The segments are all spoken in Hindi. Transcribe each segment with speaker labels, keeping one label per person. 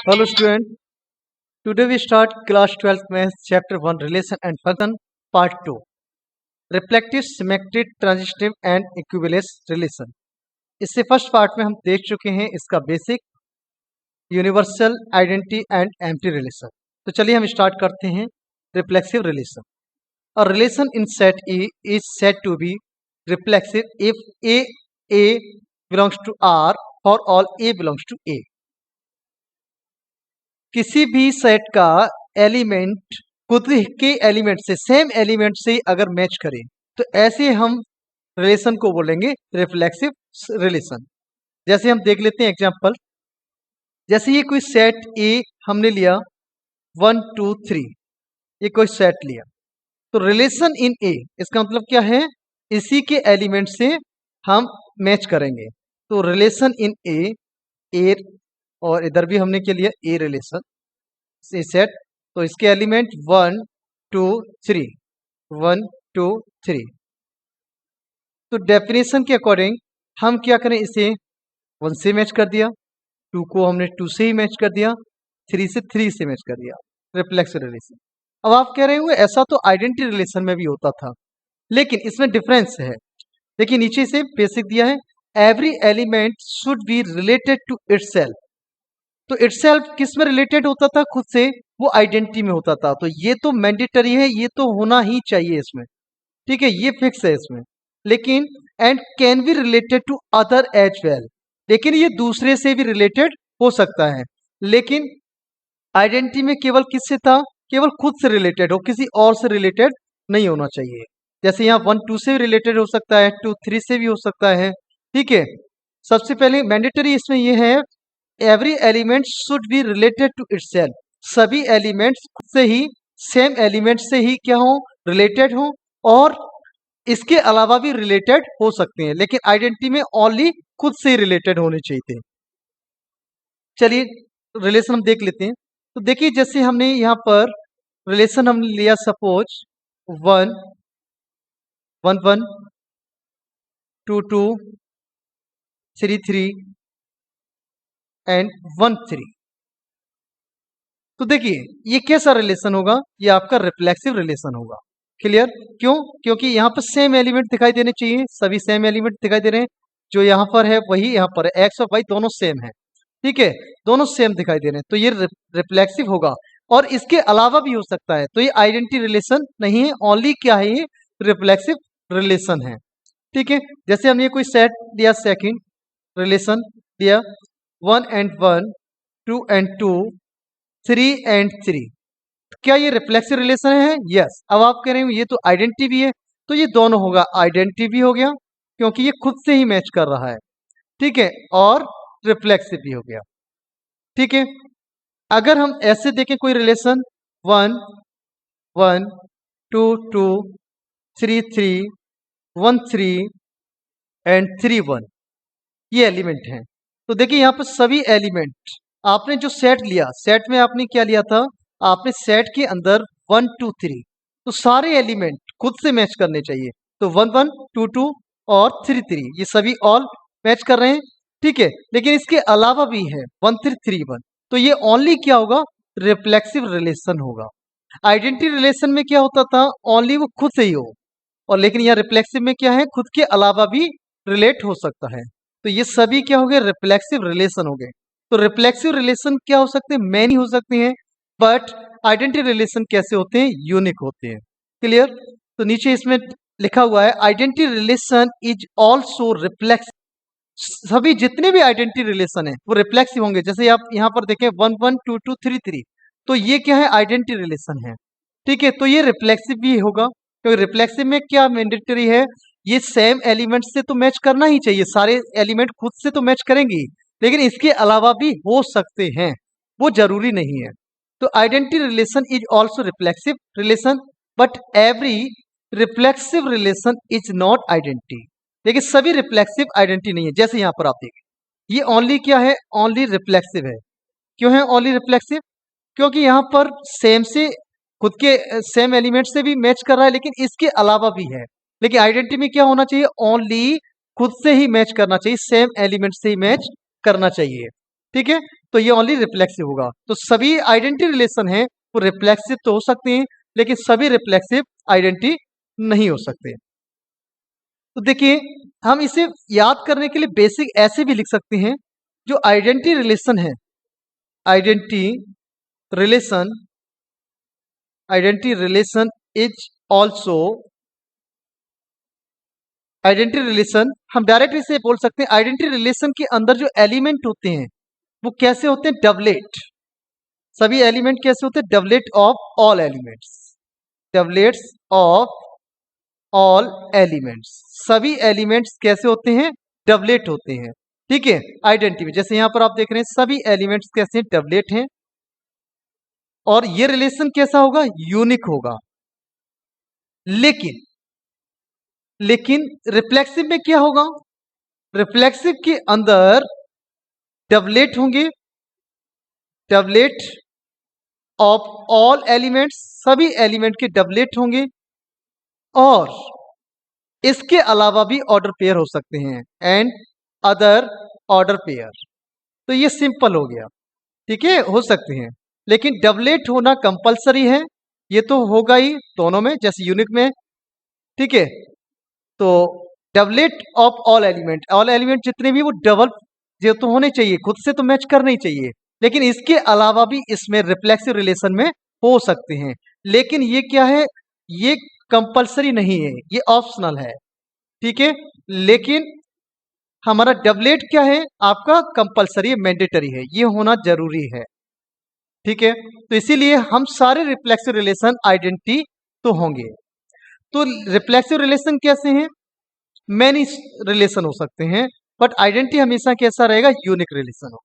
Speaker 1: Hello student, today we start class 12th math chapter 1 relation and function part 2 reflective symmetric transitive and equivalence relation। इससे फर्स्ट पार्ट में हम देख चुके हैं इसका basic universal identity and empty relation. तो चलिए हम स्टार्ट करते हैं रिफ्लेक्सिव रिलेशन। और relation in set E is said to be reflexive if A belongs to R और all A belongs to A। किसी भी सेट का एलिमेंट खुद के एलिमेंट से सेम एलिमेंट से अगर मैच करें तो ऐसे हम रिलेशन को बोलेंगे रिफ्लेक्सिव रिलेशन। जैसे हम देख लेते हैं एग्जांपल, जैसे ये कोई सेट ए हमने लिया 1 2 3, ये कोई सेट लिया तो रिलेशन इन ए इसका मतलब क्या है, इसी के एलिमेंट से हम मैच करेंगे। तो रिलेशन इन ए और इधर भी हमने क्या लिया ए रिलेशन सेट, तो इसके एलिमेंट 1 2 3 1 2 3। तो डेफिनेशन के अकॉर्डिंग हम क्या करें, इसे 1 से मैच कर दिया, 2 को हमने 2 से ही मैच कर दिया, 3 से 3 से मैच कर दिया, रिफ्लेक्सिव रिलेशन। अब आप कह रहे हो ऐसा तो आइडेंटिटी रिलेशन में भी होता था, लेकिन इसमें डिफरेंस है। देखिए नीचे से बेसिक दिया है, every element should be related to itself. तो इटसेल्फ किस में रिलेटेड होता था, खुद से, वो आइडेंटिटी में होता था। तो ये तो मैंडेटरी है, ये तो होना ही चाहिए इसमें, ठीक है, ये फिक्स है इसमें। लेकिन and can be related to other as well, लेकिन ये दूसरे से भी रिलेटेड हो सकता है। लेकिन आइडेंटिटी में केवल किससे था, केवल खुद से रिलेटेड हो, किसी और से रिलेटेड नहीं होना चाहिए। जैसे यहाँ 1 2 से भी रिलेटेड हो सकता है, 2 3 से भी हो सकता है, ठीक है। सबसे पहले मैंडेटरी इसमें ये है, every element should be related to itself. सभी एलिमेंट्स खुद से ही, सेम एलिमेंट से ही क्या हो, रिलेटेड हो, और इसके अलावा भी रिलेटेड हो सकते हैं, लेकिन आइडेंटिटी में ओनली खुद से ही रिलेटेड होने चाहिए थे। चलिए रिलेशन हम देख लेते हैं। तो देखिए जैसे हमने यहाँ पर रिलेशन हमने लिया, सपोज 1 1 1 2 2 3 3 एंड 1 3। तो देखिए ये कैसा रिलेशन होगा, ये आपका रिफ्लेक्सिव रिलेशन होगा। क्लियर? क्यों? क्योंकि यहाँ पर सेम एलिमेंट दिखाई देने चाहिए, सभी सेम एलिमेंट दिखाई दे रहे हैं, जो यहाँ पर है वही यहाँ पर है, एक्स और वाई दोनों सेम है, ठीक है, दोनों सेम दिखाई दे रहे हैं, तो ये रिफ्लेक्सिव होगा। और इसके अलावा भी हो सकता है, तो ये आइडेंटिटी रिलेशन नहीं है, ओनली क्या है, ये रिफ्लेक्सिव रिलेशन है, ठीक है। जैसे हमने कोई सेट लिया, सेकंड रिलेशन लिया 1 and 1 2 and 2 3 and 3, क्या ये रिफ्लेक्सिव रिलेशन है? यस। अब आप कह रहे हैं ये तो आइडेंटिटी भी है, तो ये दोनों होगा, आइडेंटिटी भी हो गया क्योंकि ये खुद से ही मैच कर रहा है, ठीक है, और रिफ्लेक्सिव भी हो गया, ठीक है। अगर हम ऐसे देखें कोई रिलेशन 1 1 2 2 3 3 1 3 एंड 3 1, ये एलिमेंट हैं। तो देखिए यहाँ पर सभी एलिमेंट, आपने जो सेट लिया, सेट में आपने क्या लिया था, आपने सेट के अंदर 1 2 3, तो सारे एलिमेंट खुद से मैच करने चाहिए। तो 1 1 2 2 और 3 3, ये सभी ऑल मैच कर रहे हैं, ठीक है। लेकिन इसके अलावा भी है 1 3 3 1, तो ये ओनली क्या होगा, रिफ्लेक्सिव रिलेशन होगा। आइडेंटिटी रिलेशन में क्या होता था, ओनली वो खुद से ही हो, और लेकिन यहाँ रिफ्लेक्सिव में क्या है, खुद के अलावा भी रिलेट हो सकता है। तो ये सभी क्या हो गए, रिफ्लेक्सिव रिलेशन हो गए। तो रिफ्लेक्सिव रिलेशन क्या हो सकते हैं, मैनी हो सकते हैं, बट आइडेंटिटी रिलेशन कैसे होते हैं, यूनिक होते हैं। क्लियर? तो नीचे इसमें लिखा हुआ है, identity relation is also reflex. सभी जितने भी आइडेंटिटी रिलेशन है वो रिफ्लेक्सिव होंगे। जैसे आप यहाँ पर देखें 1 1 2 2 3 3, तो ये क्या है, आइडेंटिटी रिलेशन है, ठीक है। तो ये रिफ्लेक्सिव भी होगा, क्योंकि रिफ्लेक्सिव में क्या मैंडेटरी है, ये सेम एलिमेंट से तो मैच करना ही चाहिए, सारे एलिमेंट खुद से तो मैच करेंगे, लेकिन इसके अलावा भी हो सकते हैं, वो जरूरी नहीं है। तो identity relation is also reflexive relation, but every reflexive relation is not identity. देखिए सभी रिफ्लेक्सिव आइडेंटिटी नहीं है। जैसे यहाँ पर आप देखें, ये ओनली क्या है, ओनली रिफ्लेक्सिव है। क्यों है ओनली रिफ्लेक्सिव? क्योंकि यहाँ पर सेम से, खुद के सेम एलिमेंट से भी मैच कर रहा है, लेकिन इसके अलावा भी है, लेकिन आइडेंटिटी में क्या होना चाहिए, ओनली खुद से ही मैच करना चाहिए, सेम एलिमेंट से ही मैच करना चाहिए। ठीक है, तो ये ओनली रिफ्लेक्सिव होगा। तो सभी आइडेंटिटी रिलेशन है वो रिफ्लेक्सिव तो हो सकते हैं, लेकिन सभी रिफ्लेक्सिव आइडेंटिटी नहीं हो सकते। तो देखिए, हम इसे याद करने के लिए बेसिक ऐसे भी लिख सकते हैं, जो आइडेंटिटी रिलेशन है, identity relation, identity relation is also, identity relation हम डायरेक्ट इसे बोल सकते हैं, आइडेंटिटी रिलेशन के अंदर जो एलिमेंट होते हैं वो कैसे होते हैं, डबलेट। सभी एलिमेंट कैसे होते हैं, doublet of all elements, doublets of all elements. सभी एलिमेंट्स कैसे होते हैं, डबलेट होते हैं। ठीक है, आइडेंटिटी में जैसे यहां पर आप देख रहे हैं सभी एलिमेंट्स कैसे डबलेट हैं, और ये रिलेशन कैसा होगा, यूनिक होगा। लेकिन लेकिन रिफ्लेक्सिव में क्या होगा, रिफ्लेक्सिव के अंदर डबलेट होंगे, डबलेट ऑफ ऑल एलिमेंट्स, सभी एलिमेंट के डबलेट होंगे, और इसके अलावा भी ऑर्डर पेयर हो सकते हैं, एंड अदर ऑर्डर पेयर। तो ये सिंपल हो गया। ठीक है, हो सकते हैं, लेकिन डबलेट होना कंपलसरी है, ये तो होगा ही दोनों में, जैसे यूनिक में। ठीक है, तो doublet of all element, all element जितने भी वो डबल जो तो होने चाहिए, खुद से तो मैच करना ही चाहिए, लेकिन इसके अलावा भी इसमें रिफ्लेक्सिव रिलेशन में हो सकते हैं। लेकिन ये क्या है, ये कंपलसरी नहीं है, ये ऑप्शनल है। ठीक है, लेकिन हमारा डबलेट क्या है, आपका कंपलसरी, मैंडेटरी है, ये होना जरूरी है। ठीक है, तो इसीलिए हम सारे रिफ्लेक्सिव रिलेशन आइडेंटिटी तो होंगे। तो रिफ्लेक्सिव रिलेशन कैसे हैं, मैनी रिलेशन हो सकते हैं, बट आइडेंटिटी हमेशा कैसा रहेगा, यूनिक रिलेशन हो।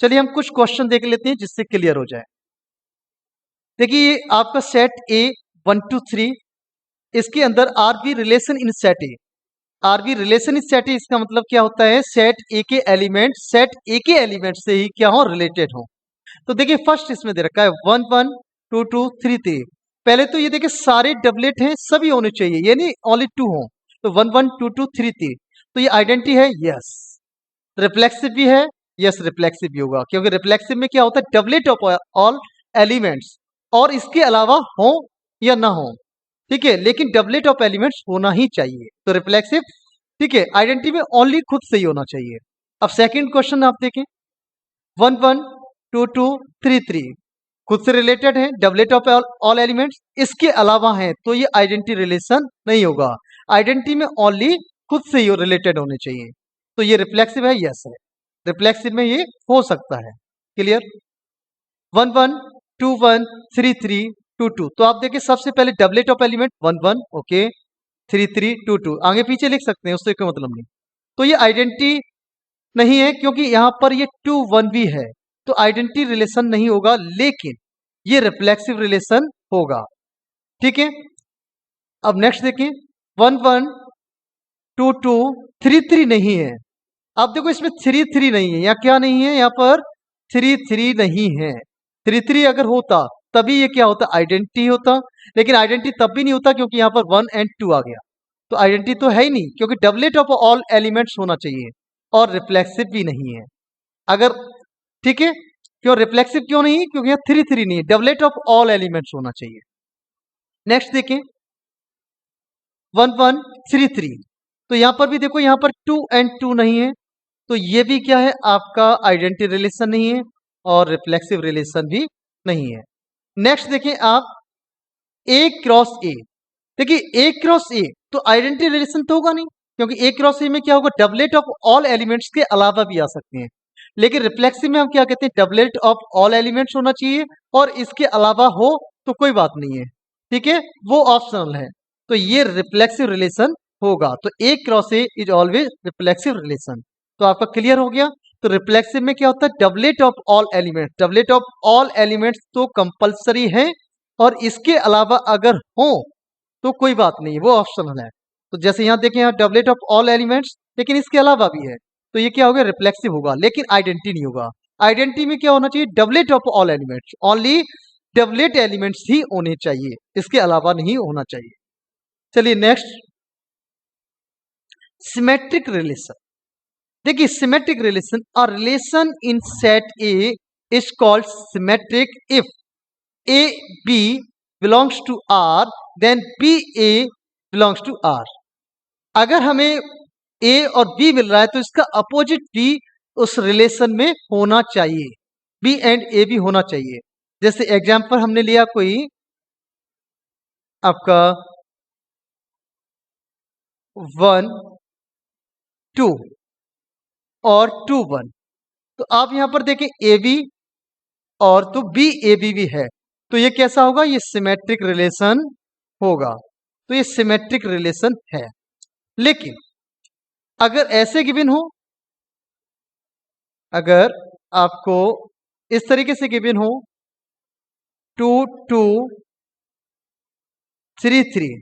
Speaker 1: चलिए हम कुछ क्वेश्चन देख लेते हैं जिससे क्लियर हो जाए। देखिए, आपका सेट ए 1 2 3, इसके अंदर R B relation in set A, R B relation in set A, इसका मतलब क्या होता है, सेट ए के एलिमेंट सेट ए के एलिमेंट से ही क्या हो, रिलेटेड हो। तो देखिए फर्स्ट इसमें दे रखा है 1 1 2 2 3 3। पहले तो ये देखिए सारे डबलेट हैं, सभी होने चाहिए, ये नहीं ओनली 2 हो। तो 1 1 2 2 3 3, तो ये आइडेंटिटी है, यस। रिफ्लेक्सिव भी है, यस रिफ्लेक्सिव भी होगा, क्योंकि रिफ्लेक्सिव में क्या होता है, डबलेट ऑफ ऑल एलिमेंट्स, और इसके अलावा हो या ना हो। ठीक है, लेकिन डबलेट ऑफ एलिमेंट्स होना ही चाहिए, तो रिफ्लेक्सिव। ठीक है, आइडेंटिटी में ओनली खुद से ही होना चाहिए। अब सेकंड क्वेश्चन आप देखें, 1 1 2 2 3 3, खुद से रिलेटेड है, डबलेट ऑफ ऑल एलिमेंट्स, इसके अलावा है तो ये आइडेंटिटी रिलेशन नहीं होगा। आइडेंटिटी में ओनली खुद से ही रिलेटेड होने चाहिए, तो ये रिफ्लेक्सिव है, यस है, रिफ्लेक्सिव में ये हो सकता है। क्लियर, 1 1 2 1 3 3 2 2, तो आप देखिए सबसे पहले डबलेट ऑफ एलिमेंट 1 1, ओके, 3 3 2 2, आगे पीछे लिख सकते हैं, उससे कोई मतलब नहीं। तो ये आइडेंटिटी नहीं है, क्योंकि यहां पर ये 2 1 भी है, तो आइडेंटिटी रिलेशन नहीं होगा, लेकिन ये रिफ्लेक्सिव रिलेशन होगा। ठीक है, अब नेक्स्ट देखें, 1 1 2 2 3 3 नहीं है। अब देखो इसमें 3 3 नहीं है, या क्या नहीं है, यहाँ पर 3 3 नहीं है। 3 3 अगर होता तभी ये क्या होता, आइडेंटिटी होता, लेकिन आइडेंटिटी तब भी नहीं होता क्योंकि यहाँ पर 1 एंड 2 आ गया, तो आइडेंटिटी तो है ही नहीं, क्योंकि डबलेट ऑफ ऑल एलिमेंट्स होना चाहिए, और रिफ्लेक्सिव भी नहीं है। अगर, ठीक है, क्यों रिफ्लेक्सिव क्यों नहीं है, क्योंकि यहाँ 3 3 नहीं है, डबलेट ऑफ ऑल एलिमेंट्स होना चाहिए। नेक्स्ट देखें, 1 1 3 3, तो यहां पर भी देखो, यहां पर 2 एंड 2 नहीं है, तो ये भी क्या है, आपका आइडेंटिटी रिलेशन नहीं है, और रिफ्लेक्सिव रिलेशन भी नहीं है। नेक्स्ट देखें आप, ए क्रॉस ए, देखिए ए क्रॉस ए तो आइडेंटिटी रिलेशन तो होगा नहीं, क्योंकि ए क्रॉस ए में क्या होगा, डबलेट ऑफ ऑल एलिमेंट्स के अलावा भी आ सकते हैं। लेकिन रिफ्लेक्सिव में हम क्या कहते हैं, डबलेट ऑफ ऑल एलिमेंट्स होना चाहिए, और इसके अलावा हो तो कोई बात नहीं है। ठीक है, वो ऑप्शनल है, तो ये रिफ्लेक्सिव रिलेशन होगा। तो A cross A is always reflexive relation. तो आपका क्लियर हो गया। तो रिफ्लेक्सिव में क्या होता है, doublet of all elements, doublet of all elements तो कंपलसरी है, और इसके अलावा अगर हो तो कोई बात नहीं, वो ऑप्शनल है। तो जैसे यहाँ देखें, यहाँ डबलेट ऑफ ऑल एलिमेंट्स, लेकिन इसके अलावा भी है, तो ये क्या होगा, रिफ्लेक्सिव होगा, लेकिन आइडेंटिटी नहीं होगा। आइडेंटिटी में क्या होना चाहिए, doublet of all elements, only doublet elements ही होने चाहिए, इसके अलावा नहीं होना चाहिए। चलिए नेक्स्ट, सिमेट्रिक रिलेशन। देखिए symmetric relation, a relation in set A is called symmetric if A B belongs to R then B A belongs to R. अगर हमें ए और बी मिल रहा है तो इसका अपोजिट भी उस रिलेशन में होना चाहिए, बी एंड ए भी होना चाहिए। जैसे एग्जाम्पल हमने लिया कोई आपका 1 2 और 2 1, तो आप यहां पर देखें ए बी और तो बी ए बी भी है, तो ये कैसा होगा, ये सिमेट्रिक रिलेशन होगा। तो ये सिमेट्रिक रिलेशन है। लेकिन अगर ऐसे गिवन हो, अगर आपको इस तरीके से गिवन हो 2 2 3 3,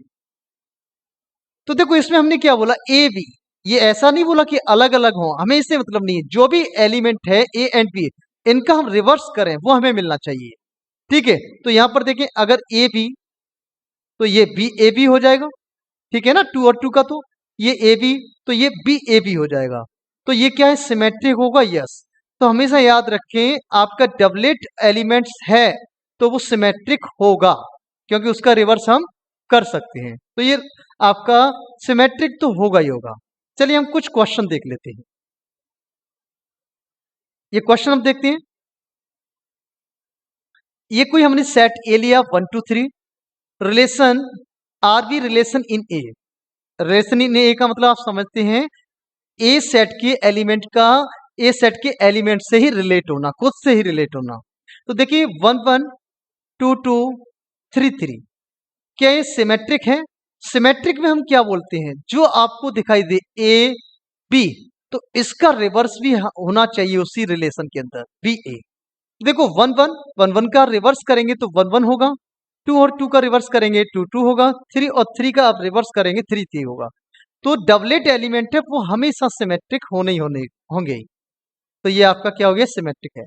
Speaker 1: तो देखो इसमें हमने क्या बोला, ए बी, ये ऐसा नहीं बोला कि अलग अलग हो, हमें इससे मतलब नहीं है, जो भी एलिमेंट है ए एंड बी इनका हम रिवर्स करें वो हमें मिलना चाहिए। ठीक है, तो यहां पर देखें अगर ए बी तो ये बी ए बी हो जाएगा, ठीक है ना, 2 और 2 का, तो ये ए बी तो ये बी ए बी हो जाएगा। तो ये क्या है, सिमेट्रिक होगा, यस। तो हमेशा याद रखें आपका डबलेट एलिमेंट्स है तो वो सिमेट्रिक होगा, क्योंकि उसका रिवर्स हम कर सकते हैं। तो ये आपका सिमेट्रिक तो होगा ही होगा। चलिए हम कुछ क्वेश्चन देख लेते हैं। ये क्वेश्चन हम देखते हैं। ये कोई हमने सेट ए लिया 1 2 3, relation R B relation in A. Relation in A का मतलब आप समझते हैं ए सेट के एलिमेंट का ए सेट के एलिमेंट से ही रिलेट होना, खुद से ही रिलेट होना। तो देखिए 1 1 2 2 3 3, क्या ये सिमेट्रिक है? सिमेट्रिक में हम क्या बोलते हैं, जो आपको दिखाई दे ए बी तो इसका रिवर्स भी होना चाहिए उसी रिलेशन के अंदर, बी ए। देखो 1 1 1 1 का रिवर्स करेंगे तो 1 1 होगा, 2 और 2 का रिवर्स करेंगे 2 2 होगा, 3 और 3 का आप रिवर्स करेंगे 3 3 होगा। तो डबलेट एलिमेंट है वो हमेशा सिमेट्रिक होने ही होंगे ही। तो ये आपका क्या हो गया, सिमेट्रिक है।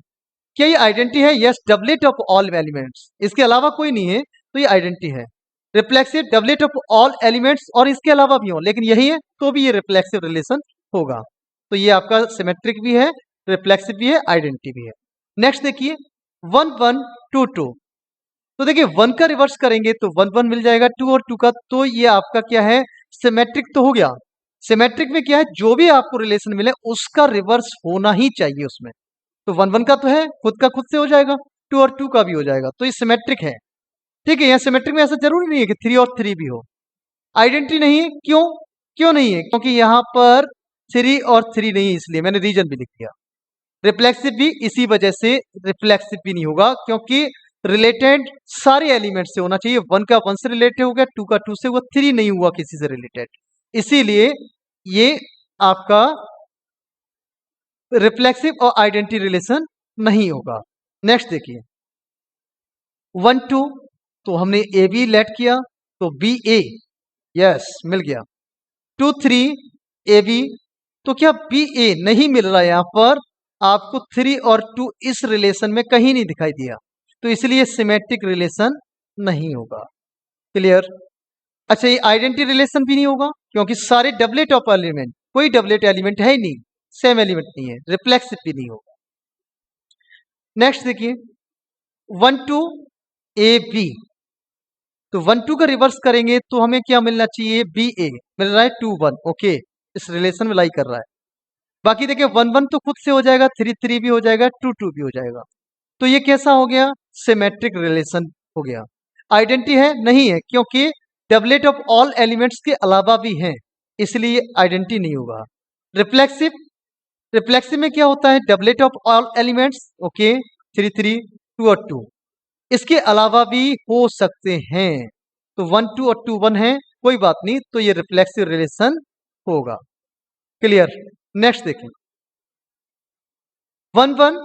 Speaker 1: क्या ये आइडेंटिटी है? Yes, doublet of all elements, इसके अलावा कोई नहीं है तो ये आइडेंटिटी है। Reflexive doublet of all elements और इसके अलावा भी हो लेकिन यही है तो भी ये रिफ्लेक्सिव रिलेशन होगा। तो ये आपका सिमेट्रिक भी है, रिफ्लेक्सिव भी है, आइडेंटिटी भी है। नेक्स्ट देखिए 1 1 2 2, तो देखिए 1 का रिवर्स करेंगे तो 1 1 मिल जाएगा, 2 और 2 का, तो ये आपका क्या है, सिमेट्रिक तो हो गया। सिमेट्रिक में क्या है, जो भी आपको रिलेशन मिले उसका रिवर्स होना ही चाहिए उसमें। तो 1 1 का तो है, खुद का खुद से हो जाएगा, 2 और 2 का भी हो जाएगा, तो ये सिमेट्रिक है। ठीक है, यहाँ सिमेट्रिक में ऐसा जरूरी नहीं है कि 3 और 3 भी हो। आइडेंटिटी नहीं है, क्यों क्यों नहीं है, क्योंकि यहाँ पर 3 और 3 नहीं है, इसलिए मैंने रीजन भी लिख दिया। रिफ्लेक्सिव भी इसी वजह से रिफ्लेक्सिव भी नहीं होगा, क्योंकि रिलेटेड सारे एलिमेंट से होना चाहिए। 1 का 1 से रिलेटेड हो गया, 2 का 2 से हुआ, 3 नहीं हुआ किसी से रिलेटेड, इसीलिए ये आपका रिफ्लेक्सिव और आइडेंटिटी रिलेशन नहीं होगा। नेक्स्ट देखिए 1 2, तो हमने ए बी लेट किया तो बी ए, यस मिल गया। 2 3 ए बी, तो क्या बी ए नहीं मिल रहा है, यहां पर आपको 3 और 2 इस रिलेशन में कहीं नहीं दिखाई दिया, तो इसलिए सिमेट्रिक रिलेशन नहीं होगा। क्लियर? अच्छा, ये आइडेंटिटी रिलेशन भी नहीं होगा क्योंकि सारे डबलेट ऑफ एलिमेंट, कोई डबलेट एलिमेंट है ही नहीं, सेम एलिमेंट नहीं है, रिफ्लेक्सिव भी नहीं होगा। नेक्स्ट देखिए 1 2 ए बी, तो 1 2 का रिवर्स करेंगे तो हमें क्या मिलना चाहिए, बी ए मिल रहा है 2 1, ओके, इस रिलेशन में लाई कर रहा है। बाकी देखिए 1 1 तो खुद से हो जाएगा, 3 3 भी हो जाएगा, 2 2 भी हो जाएगा, तो ये कैसा हो गया, सिमेट्रिक रिलेशन हो गया। आइडेंटिटी है नहीं है, क्योंकि डबलेट ऑफ ऑल एलिमेंट्स के अलावा भी हैं, इसलिए आइडेंटिटी नहीं होगा। रिफ्लेक्सिव, रिफ्लेक्सिव में क्या होता है, doublet of all elements, okay, 3 3 2 और 2, इसके अलावा भी हो सकते हैं, तो 1 2 और 2 1 है, कोई बात नहीं, तो ये रिफ्लेक्सिव रिलेशन होगा। क्लियर? नेक्स्ट देखें 1 1,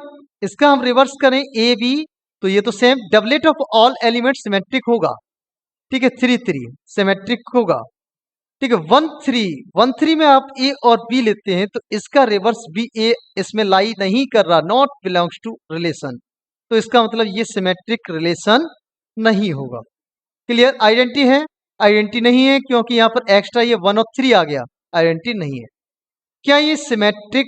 Speaker 1: इसका हम रिवर्स करें ए बी, तो ये तो same doublet of all element symmetric होगा। ठीक है, 3 3 सिमेट्रिक होगा। ठीक है, 1 3 1 3 में आप ए और बी लेते हैं तो इसका रिवर्स बी ए इसमें लाई नहीं कर रहा, नॉट बिलोंग्स टू रिलेशन, तो इसका मतलब ये सिमेट्रिक रिलेशन नहीं होगा। क्लियर? आइडेंटिटी है, आइडेंटिटी नहीं है क्योंकि यहाँ पर एक्स्ट्रा ये 1 और 3 आ गया, आइडेंटिटी नहीं है। क्या ये सिमेट्रिक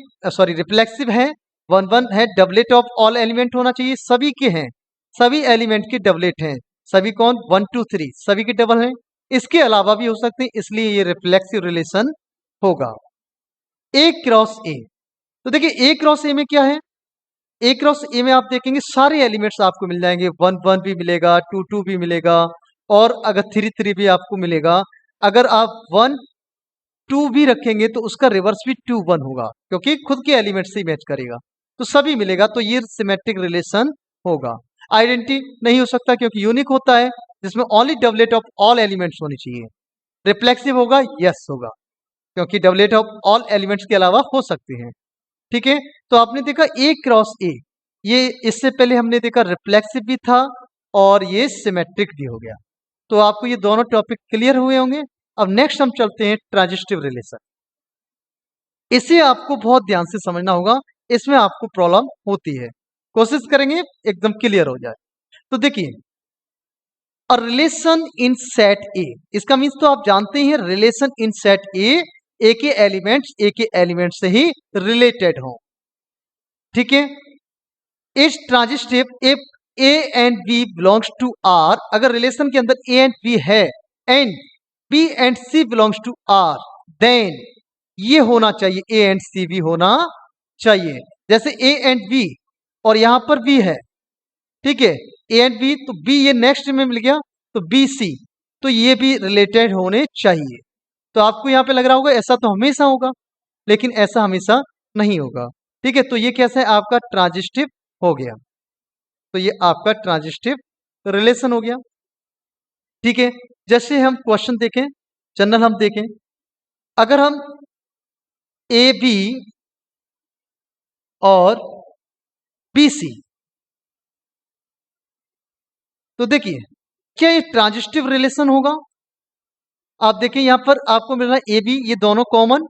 Speaker 1: रिफ्लेक्सिव है? 1 1 है, डबलेट ऑफ ऑल एलिमेंट होना चाहिए, सभी के हैं, सभी एलिमेंट के डबलेट हैं, सभी कौन 1 2 3 सभी के डबल हैं, इसके अलावा भी हो सकते हैं, इसलिए ये रिफ्लेक्सिव रिलेशन होगा। ए क्रॉस ए, तो देखिए ए क्रॉस ए में क्या है, ए क्रॉस ए में आप देखेंगे सारे एलिमेंट्स आपको मिल जाएंगे, 1 1 भी मिलेगा, 2 2 भी मिलेगा, और अगर 3 3 भी आपको मिलेगा। अगर आप 1 2 भी रखेंगे तो उसका रिवर्स भी 2 1 होगा, क्योंकि खुद के एलिमेंट से ही मैच करेगा, तो सभी मिलेगा, तो ये सिमेट्रिक रिलेशन होगा। आइडेंटिटी नहीं हो सकता क्योंकि यूनिक होता है, जिसमें only doublet of all elements होनी चाहिए। रिफ्लेक्सिव होगा, यस होगा, क्योंकि डबलेट ऑफ ऑल एलिमेंट्स के अलावा हो सकते हैं। ठीक है, तो आपने देखा ए क्रॉस ए, ये इससे पहले हमने देखा रिफ्लेक्सिव भी था और ये सिमेट्रिक भी हो गया। तो आपको ये दोनों टॉपिक क्लियर हुए होंगे। अब नेक्स्ट हम चलते हैं ट्रांजिस्टिव रिलेशन। इसे आपको बहुत ध्यान से समझना होगा, इसमें आपको प्रॉब्लम होती है, कोशिश करेंगे एकदम क्लियर हो जाए। तो देखिए, अ रिलेशन इन सेट ए, इसका मीन्स तो आप जानते हैं, रिलेशन इन सेट ए के एलिमेंट से ही रिलेटेड हो। ठीक है, इस transitive if A and B belongs to R, अगर रिलेशन के अंदर ए एंड बी है and B and C belongs to R, then ये होना चाहिए, ए एंड सी भी होना चाहिए। जैसे ए एंड बी और यहां पर बी है, ठीक है, ए एंड बी, तो बी ये नेक्स्ट में मिल गया, तो बी सी, तो ये भी रिलेटेड होने चाहिए। तो आपको यहां पे लग रहा होगा ऐसा तो हमेशा होगा, लेकिन ऐसा हमेशा नहीं होगा। ठीक है, तो ये कैसा है, आपका ट्रांजिस्टिव हो गया, तो ये आपका ट्रांजिस्टिव रिलेशन हो गया। ठीक है, जैसे हम क्वेश्चन देखें, जनरल हम देखें, अगर हम ए बी और बी सी, तो देखिए क्या ये ट्रांजिस्टिव रिलेशन होगा? आप देखिए यहां पर आपको मिल रहा है ए बी, ये दोनों कॉमन,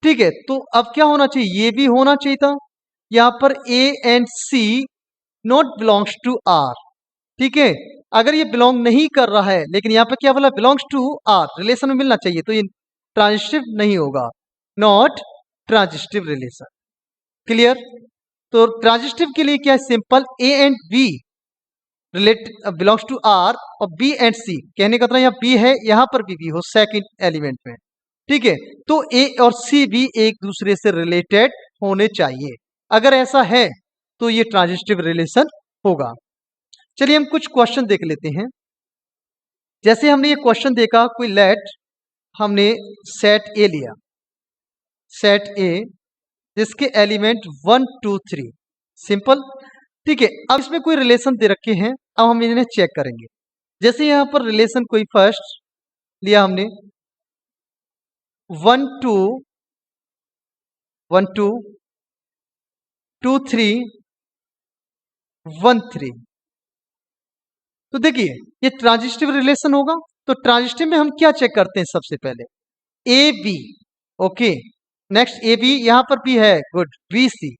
Speaker 1: ठीक है, तो अब क्या होना चाहिए, ये भी होना चाहिए था। यहां पर A and C not belongs to R, ठीक है, अगर ये बिलोंग नहीं कर रहा है, लेकिन यहां पर क्या बोला, बिलोंग्स टू आर, रिलेशन में मिलना चाहिए, तो ये ट्रांजिस्टिव नहीं होगा, नॉट ट्रांजिस्टिव रिलेशन। क्लियर? तो ट्रांजिस्टिव के लिए क्या है, simple, A and B relate belongs to R और बी एंड सी, कहने का मतलब यहाँ बी है, यहां पर भी हो सेकंड एलिमेंट में, ठीक है, तो ए और सी भी एक दूसरे से रिलेटेड होने चाहिए। अगर ऐसा है तो ये ट्रांजिस्टिव रिलेशन होगा। चलिए हम कुछ क्वेश्चन देख लेते हैं। जैसे हमने ये क्वेश्चन देखा, कोई लेट हमने सेट ए लिया, सेट ए जिसके एलिमेंट 1 2 3, सिंपल, ठीक है, अब इसमें कोई रिलेशन दे रखे हैं, अब हम इन्हें चेक करेंगे। जैसे यहां पर रिलेशन कोई फर्स्ट लिया हमने 1 2 1 2 2 3 1 3, तो देखिए ये ट्रांजिस्टिव रिलेशन होगा। तो ट्रांजिस्टिव में हम क्या चेक करते हैं, सबसे पहले A B, okay, next A B, यहां पर भी है, गुड, बी सी,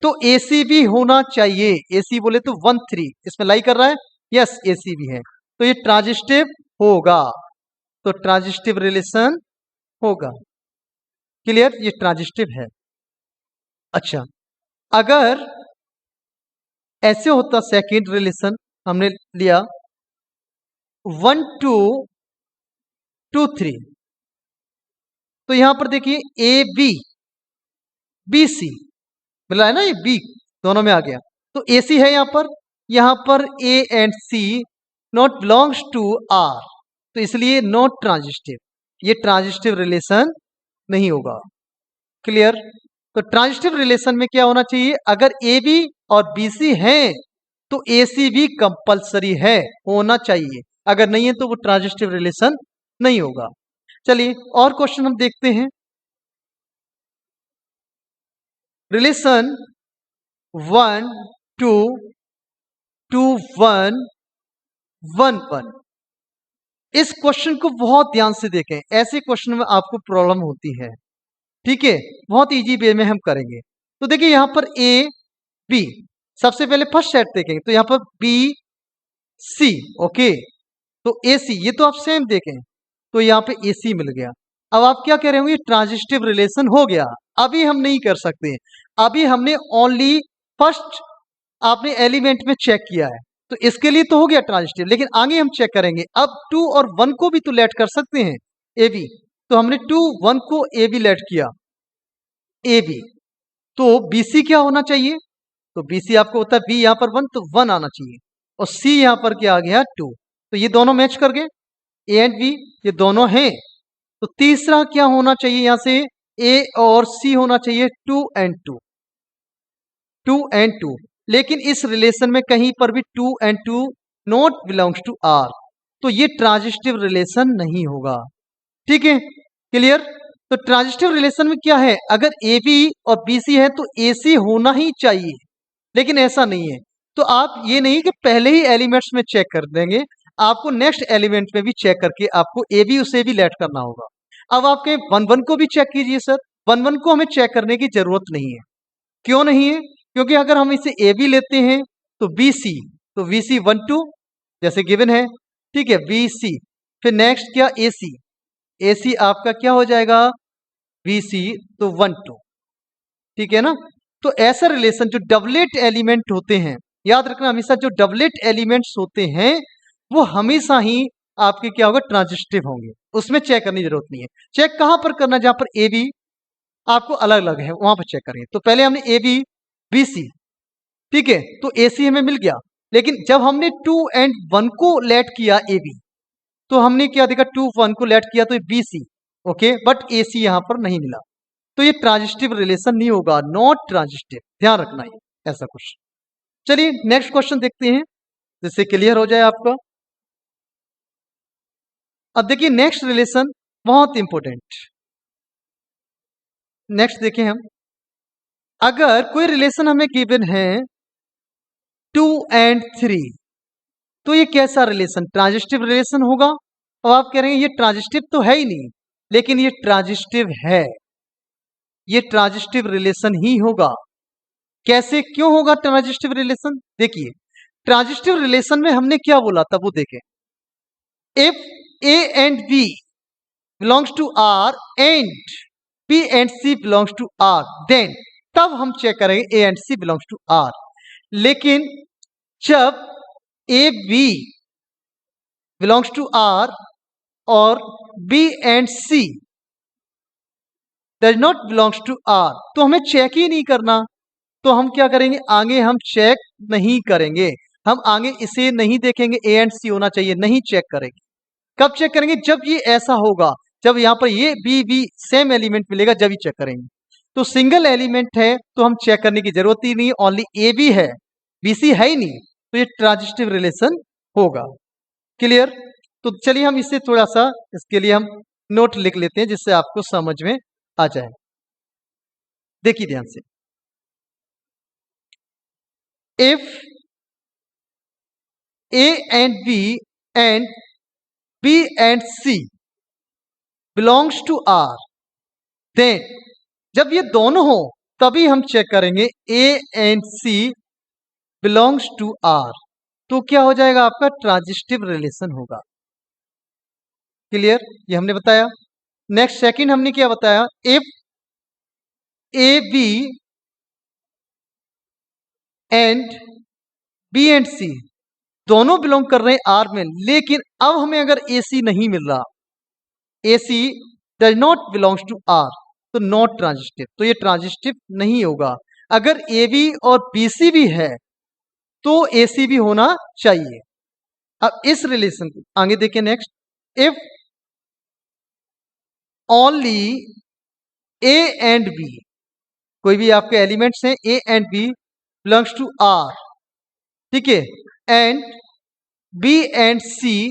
Speaker 1: तो ए सी भी होना चाहिए, ए सी बोले तो 1 3 इसमें लाई कर रहा है, यस ए सी भी है, तो ये ट्रांजिस्टिव होगा, तो ट्रांजिस्टिव रिलेशन होगा। क्लियर? ये ट्रांजिस्टिव है। अच्छा, अगर ऐसे होता सेकेंड रिलेशन, हमने लिया 1 2 2 3, तो यहां पर देखिए ए बी बी सी मिला है ना, ये बी दोनों में आ गया, तो ए सी है यहां पर A and C not belongs to R, तो इसलिए नॉट ट्रांजिस्टिव, ये ट्रांजिस्टिव रिलेशन नहीं होगा। क्लियर? तो ट्रांजिस्टिव रिलेशन में क्या होना चाहिए, अगर ए बी और बी सी है तो ए सी भी कंपलसरी है, होना चाहिए, अगर नहीं है तो वो ट्रांजिस्टिव रिलेशन नहीं होगा। चलिए और क्वेश्चन हम देखते हैं। रिलेशन 1 2 2 1 1 1, इस क्वेश्चन को बहुत ध्यान से देखें, ऐसे क्वेश्चन में आपको प्रॉब्लम होती है, ठीक है, बहुत इजी वे में हम करेंगे। तो देखिए यहां पर ए बी, सबसे पहले फर्स्ट सेट देखेंगे, तो यहां पर बी सी, ओके, तो ए सी, ये तो आप सेम देखें, तो यहां पे ए सी मिल गया, अब आप क्या कह रहे होंगे, ट्रांजिटिव रिलेशन हो गया। अभी हम नहीं कर सकते, अभी हमने ओनली फर्स्ट आपने एलिमेंट में चेक किया है, तो इसके लिए तो हो गया ट्रांजिटिव, लेकिन आगे हम चेक करेंगे। अब 2 और 1 को भी तो लेट कर सकते हैं, ए बी। तो हमने 2 1 को ए बी लेट किया, ए बी, तो बी सी क्या होना चाहिए, तो बी सी आपको होता है बी यहां पर 1, तो 1 आना चाहिए, और सी यहां पर क्या आ गया 2, तो ये दोनों मैच कर गए, ए एंड बी ये दोनों हैं। तो तीसरा क्या होना चाहिए, यहां से ए और सी होना चाहिए 2 एंड 2, 2 एंड 2, लेकिन इस रिलेशन में कहीं पर भी 2 and 2 not belongs to R, तो ये ट्रांजिटिव रिलेशन नहीं होगा। ठीक है, क्लियर। तो ट्रांजिटिव रिलेशन में क्या है, अगर ए बी और बी सी है तो ए सी होना ही चाहिए, लेकिन ऐसा नहीं है। तो आप ये नहीं कि पहले ही एलिमेंट्स में चेक कर देंगे, आपको नेक्स्ट एलिमेंट में भी चेक करके आपको ए बी उसे भी लेट करना होगा। अब आपके 1 1 को भी चेक कीजिए सर, 1 1 को हमें चेक करने की जरूरत नहीं है। क्यों नहीं है, क्योंकि अगर हम इसे ए बी लेते हैं तो बी सी, तो वी सी 1 2 जैसे गिवन है, ठीक है, बी सी, फिर नेक्स्ट क्या ए सी, ए सी आपका क्या हो जाएगा बी सी, तो 1 2, ठीक है ना। तो ऐसा रिलेशन जो डबलेट एलिमेंट होते हैं, याद रखना हमेशा जो डबलेट एलिमेंट्स होते हैं वो हमेशा ही आपके क्या होगा ट्रांजिटिव होंगे, उसमें चेक करने की जरूरत नहीं है। चेक कहां पर करना, जहां पर ए बी आपको अलग अलग है वहां पर चेक करेंगे। तो पहले हमने ए बी बी सी, ठीक है, तो ए सी हमें मिल गया, लेकिन जब हमने 2 एंड 1 को लेट किया ए बी, तो हमने क्या देखा 2 1 को लेट किया तो बी सी, ओके, बट ए सी यहां पर नहीं मिला, तो ये ट्रांजिटिव रिलेशन नहीं होगा, नॉट ट्रांजिटिव, ध्यान रखना है ऐसा कुछ। चलिए नेक्स्ट क्वेश्चन देखते हैं जिससे क्लियर हो जाए आपका। अब देखिए नेक्स्ट रिलेशन बहुत इंपॉर्टेंट, नेक्स्ट देखें हम, अगर कोई रिलेशन हमें गिवन है 2 एंड 3, तो ये कैसा रिलेशन, ट्रांजिटिव रिलेशन होगा। अब आप कह रहे हैं ये ट्रांजिटिव तो है ही नहीं, लेकिन ये ट्रांजिटिव है, ये ट्रांजिटिव रिलेशन ही होगा। कैसे, क्यों होगा ट्रांजिटिव रिलेशन, देखिए ट्रांजिटिव रिलेशन में हमने क्या बोला था वो देखें, if A and B belongs to R and B and C belongs to R, then तब हम चेक करेंगे A and C belongs to R. लेकिन जब A B belongs to R और B and C does not belongs to R, तो हमें चेक ही नहीं करना, तो हम क्या करेंगे, आगे हम चेक नहीं करेंगे, हम आगे इसे नहीं देखेंगे ए एंड सी होना चाहिए, नहीं चेक करेंगे। कब चेक करेंगे, जब ये ऐसा होगा, जब यहां पर ये बी बी सेम एलिमेंट मिलेगा जब ही चेक करेंगे। तो सिंगल एलिमेंट है तो हम चेक करने की जरूरत ही नहीं, ओनली ए बी है, बी सी है ही नहीं, तो ये ट्रांजिटिव रिलेशन होगा। क्लियर। तो चलिए हम इससे थोड़ा सा इसके लिए हम नोट लिख लेते हैं जिससे आपको समझ में आ जाए। देखिए ध्यान से, if A and B and B and C belongs to R, then जब ये दोनों हो तभी हम चेक करेंगे A and C belongs to R, तो क्या हो जाएगा आपका ट्रांजिटिव रिलेशन होगा। क्लियर, ये हमने बताया। नेक्स्ट सेकंड हमने क्या बताया, if A B and B and C दोनों बिलोंग कर रहे हैं आर में, लेकिन अब हमें अगर ए सी नहीं मिल रहा, A C does not belongs to R, तो नॉट ट्रांजिटिव, तो ये ट्रांजिटिव नहीं होगा। अगर ए बी और बी सी भी है तो ए सी भी होना चाहिए। अब इस रिलेशन को आगे देखें next, if only A and B, कोई भी आपके एलिमेंट्स हैं A and B belongs to R, ठीक है, and B and C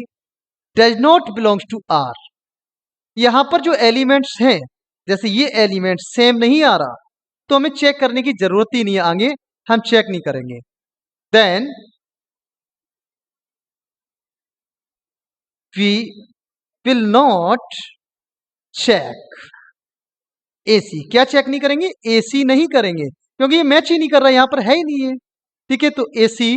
Speaker 1: does not belongs to R, यहां पर जो एलिमेंट्स हैं जैसे ये एलिमेंट सेम नहीं आ रहा, तो हमें चेक करने की जरूरत ही नहीं है, आगे हम चेक नहीं करेंगे। Then we will not check AC, क्या चेक नहीं करेंगे, एसी नहीं करेंगे, क्योंकि ये मैच ही नहीं कर रहा, यहां पर है ही नहीं है, ठीक है। तो एसी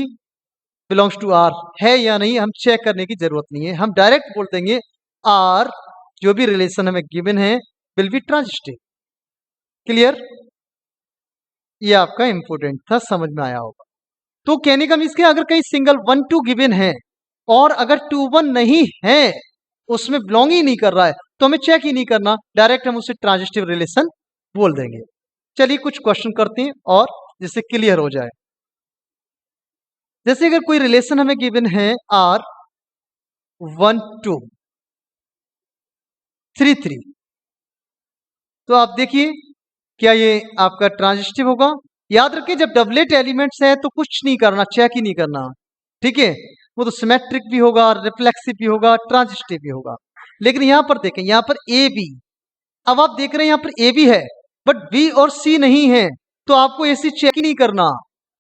Speaker 1: बिलोंग्स टू आर है या नहीं हम चेक करने की जरूरत नहीं है, हम डायरेक्ट बोल देंगे आर जो भी रिलेशन हमें गिवन है विल बी ट्रांजिटिव। क्लियर? ये आपका इंपोर्टेंट था, समझ में आया होगा। तो कहने का मीन्स कि अगर कहीं सिंगल 1 2 गिवन है और अगर 2 1 नहीं है, उसमें बिलोंग ही नहीं कर रहा है, तो हमें चेक ही नहीं करना, डायरेक्ट हम उसे ट्रांजिटिव रिलेशन बोल देंगे। चलिए कुछ क्वेश्चन करते हैं और जिससे क्लियर हो जाए। जैसे अगर कोई रिलेशन हमें गिवन है R 1 2 3 3, तो आप देखिए क्या ये आपका ट्रांजिटिव होगा? याद रखिए जब डबलेट एलिमेंट्स है तो कुछ नहीं करना, चेक ही नहीं करना, ठीक है? वो तो सिमेट्रिक भी होगा, रिफ्लेक्सिव भी होगा, ट्रांजिटिव भी होगा। लेकिन यहां पर देखें, यहां पर ए बी, अब आप देख रहे हैं यहां पर ए बी है बट बी और सी नहीं है, तो आपको ए सी चेक ही नहीं करना।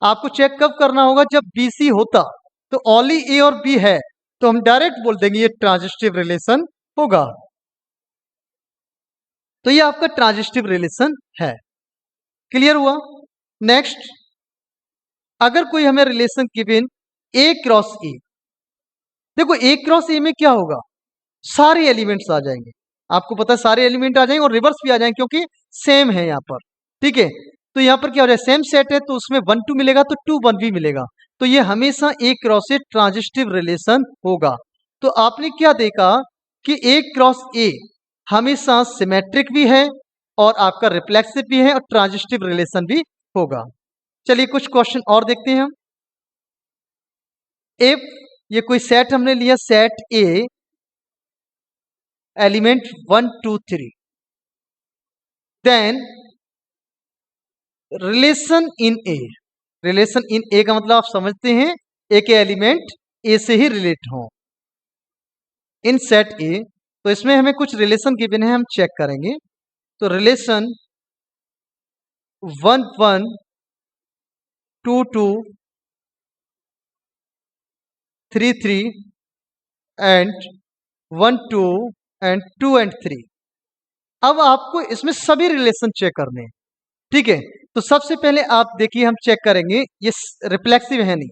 Speaker 1: आपको चेक कब करना होगा? जब बी सी होता, तो ओनली ए और बी है, तो हम डायरेक्ट बोल देंगे ये ट्रांजिटिव रिलेशन होगा। तो ये आपका ट्रांजिटिव रिलेशन है। क्लियर हुआ? नेक्स्ट, अगर कोई हमें रिलेशन गिवन ए क्रॉस ए, देखो ए क्रॉस ए में क्या होगा? सारे एलिमेंट्स आ जाएंगे, आपको पता है सारे एलिमेंट आ जाएंगे और रिवर्स भी आ जाएंगे क्योंकि सेम है यहाँ पर, ठीक है? तो यहाँ पर क्या हो जाए, सेम सेट है तो उसमें 1 2 मिलेगा तो 2 1 भी मिलेगा, तो ये हमेशा ए क्रॉस ए ट्रांजिटिव रिलेशन होगा। तो आपने क्या देखा कि ए क्रॉस ए हमेशा सिमेट्रिक भी है और आपका रिफ्लेक्सिव भी है और ट्रांजिटिव रिलेशन भी होगा। चलिए कुछ क्वेश्चन और देखते हैं हम। इफ ये कोई सेट हमने लिया, set A element 1 2 3, then relation in A, relation in A का मतलब आप समझते हैं ए के एलिमेंट ए से ही रिलेट हो इन सेट ए। तो इसमें हमें कुछ रिलेशन गिवन है, हम चेक करेंगे। तो रिलेशन 1 1 2 2 3 3 एंड 1 2 एंड 2 एंड 3। अब आपको इसमें सभी रिलेशन चेक करने हैं, ठीक है? तो सबसे पहले आप देखिए, हम चेक करेंगे ये रिफ्लेक्सिव है नहीं,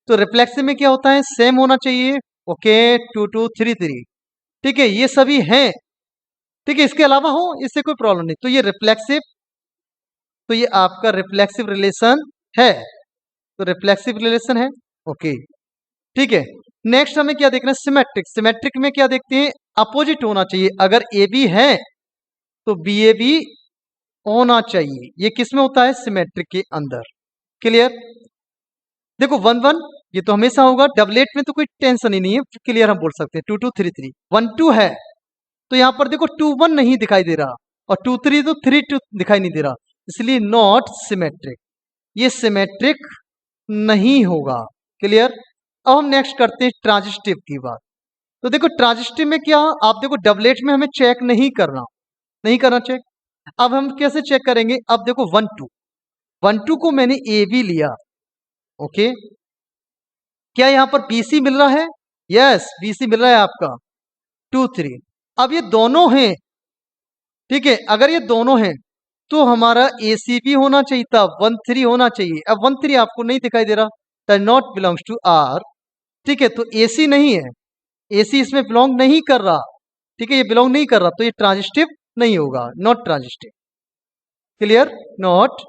Speaker 1: तो रिफ्लेक्सिव में क्या होता है, सेम होना चाहिए। ओके, 2 2 3 3, ठीक है, ये सभी हैं, ठीक है? इसके अलावा हो, इससे कोई प्रॉब्लम नहीं। तो ये रिफ्लेक्सिव, तो ये आपका रिफ्लेक्सिव रिलेशन है, तो रिफ्लेक्सिव रिलेशन है। ओके, ठीक है। नेक्स्ट हमें क्या देखना है, सिमेट्रिक। सिमेट्रिक में क्या देखते हैं, अपोजिट होना चाहिए। अगर ए बी है तो बी ए बी होना चाहिए। ये किस में होता है, सिमेट्रिक के अंदर। क्लियर? देखो 1 1 ये तो हमेशा होगा, डबलेट में तो कोई टेंशन ही नहीं है, क्लियर हम बोल सकते हैं। 2 2 3 3, 1 2 है तो यहां पर देखो 2 1 नहीं दिखाई दे रहा और 2 3 तो 3 2 दिखाई नहीं दे रहा, इसलिए नॉट सिमेट्रिक, ये सिमेट्रिक नहीं होगा। क्लियर? अब हम नेक्स्ट करते हैं ट्रांजिटिव की बात। तो देखो ट्रांजिटिव में क्या, आप देखो डबलेट में हमें चेक नहीं करना चेक। अब हम कैसे चेक करेंगे, अब देखो 1 2 1 2 को मैंने ए बी लिया, ओके, क्या यहां पर बीसी मिल रहा है? यस, बीसी मिल रहा है आपका 2 3। अब ये दोनों हैं, ठीक है, अगर ये दोनों हैं तो हमारा ए सी भी होना चाहिए था, 1 3 होना चाहिए। अब 1 3 आपको नहीं दिखाई दे रहा, नॉट बिलोंग्स टू आर, ठीक है, तो ए सी नहीं है, ए सी इसमें बिलोंग नहीं कर रहा, ठीक है, ये बिलोंग नहीं कर रहा, तो ये ट्रांजिटिव नहीं होगा, not transitive. Clear? Not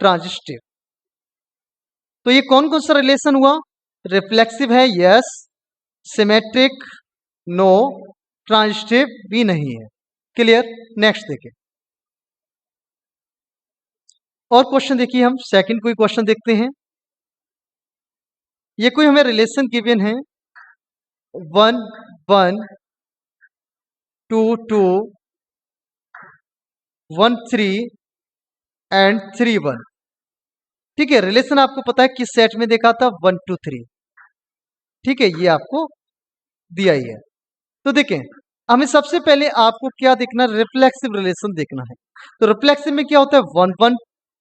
Speaker 1: transitive. तो ये कौन कौन सा रिलेशन हुआ, रिफ्लेक्सिव है यस, सिमेट्रिक नो, ट्रांजिटिव भी नहीं है। क्लियर? नेक्स्ट देखिए और क्वेश्चन देखिए, हम सेकंड कोई क्वेश्चन देखते हैं। ये कोई हमें रिलेशन गिवन है 1 1 2 2 1 3 एंड 3 1, ठीक है, रिलेशन आपको पता है किस सेट में देखा था, 1 2 3, ठीक है, ये आपको दिया ही है। तो देखें, हमें सबसे पहले आपको क्या देखना, रिफ्लेक्सिव रिलेशन देखना है। तो रिफ्लेक्सिव में क्या होता है, 1 1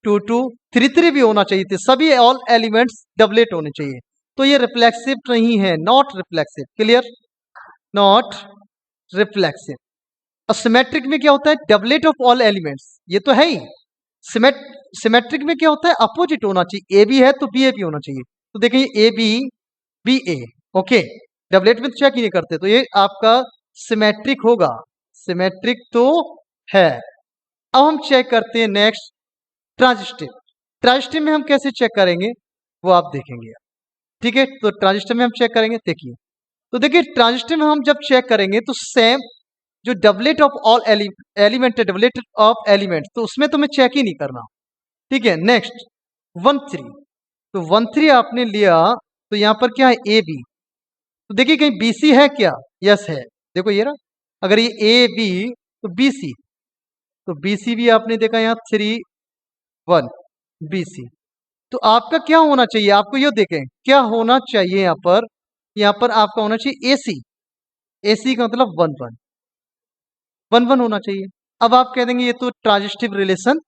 Speaker 1: 2 2 3 3 भी होना चाहिए थे, सभी ऑल एलिमेंट्स डबलेट होने चाहिए, तो ये रिफ्लेक्सिव नहीं है, not reflexive. Clear? Not reflexive. और सिमेट्रिक में क्या होता है, डबलेट ऑफ ऑल एलिमेंट्स, ये तो है ही। सिमेट्रिक में क्या होता है, अपोजिट होना चाहिए, ए बी है तो बी ए बी होना चाहिए। तो देखिए A B B A, okay, doublet में तो चेक ही नहीं करते, तो ये आपका सिमेट्रिक होगा, सिमेट्रिक तो है। अब हम चेक करते हैं नेक्स्ट ट्रांजिस्टिव। ट्रांजिस्टिव में हम कैसे चेक करेंगे वो आप देखेंगे। ठीक है, तो ट्रांजिस्टिव में हम चेक करेंगे। देखिए, तो देखिए ट्रांजिस्टिव में हम जब चेक करेंगे तो सेम जो डबलेट ऑफ ऑल एलिमेंट है, डबलेट ऑफ एलिमेंट, तो उसमें तो हमें चेक ही नहीं करना। ठीक है, नेक्स्ट 1 3। तो 1 3 आपने लिया तो यहाँ पर क्या है, ए बी। तो देखिए कहीं बी सी है क्या? यस है। देखो ये रहा, अगर ये ए बी तो बी सी, तो बी सी भी आपने देखा यहाँ 3 1 बी सी। तो आपका क्या होना चाहिए, आपको ये देखें क्या होना चाहिए यहाँ पर आपका होना चाहिए ए सी। ए सी का मतलब 1 1 1 1 होना चाहिए। अब आप कह देंगे ये तो ट्रांजिस्टिव रिलेशन